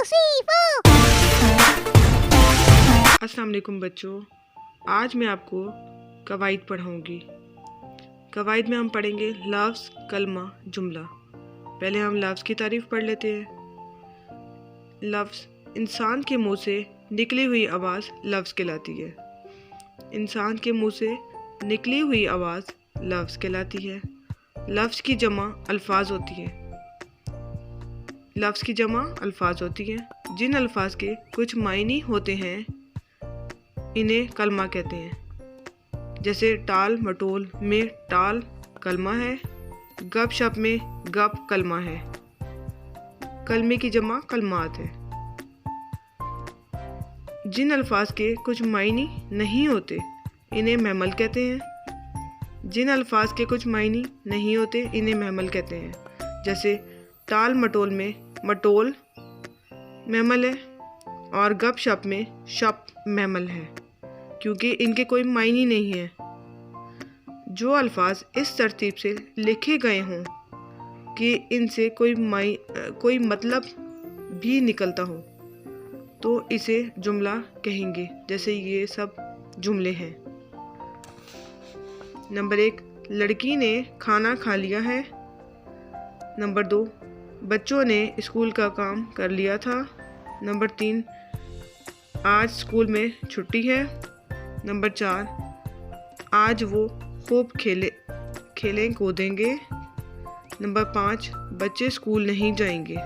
3, 4। अस्सलाम वालेकुम बच्चों, आज मैं आपको कवायद पढ़ाऊँगी। कवायद में हम पढ़ेंगे लफ्ज़, कलमा, जुमला। पहले हम लफ्ज़ की तारीफ़ पढ़ लेते हैं। लफ्ज़ इंसान के मुंह से निकली हुई आवाज़ लफ्ज़ कहलाती है। इंसान के मुंह से निकली हुई आवाज़ लफ्ज़ कहलाती है। लफ्ज़ की जमा अल्फाज होती है। लफ्ज़ की जमा अल्फाज होती है। जिन अल्फाज के कुछ मायने होते हैं इन्हें कलमा कहते हैं। जैसे टाल मटोल में टाल कलमा है, गप शप में गप कलमा है। कलमे की जमा कलमात है। जिन अल्फाज के कुछ मायने नहीं होते इन्हें महमल कहते हैं। जिन अल्फाज के कुछ मायने नहीं होते इन्हें महमल कहते हैं। जैसे टाल मटोल में मटोल महमल है और गप शप में शप महमल है, क्योंकि इनके कोई मायने नहीं है। जो अल्फाज इस तरतीब से लिखे गए हों कि इनसे कोई मतलब भी निकलता हो तो इसे जुमला कहेंगे। जैसे ये सब जुमले हैं। नंबर 1, लड़की ने खाना खा लिया है। नंबर 2, बच्चों ने स्कूल का काम कर लिया था। नंबर 3, आज स्कूल में छुट्टी है। नंबर 4, आज वो खूब खेलें कूदेंगे। नंबर 5, बच्चे स्कूल नहीं जाएंगे।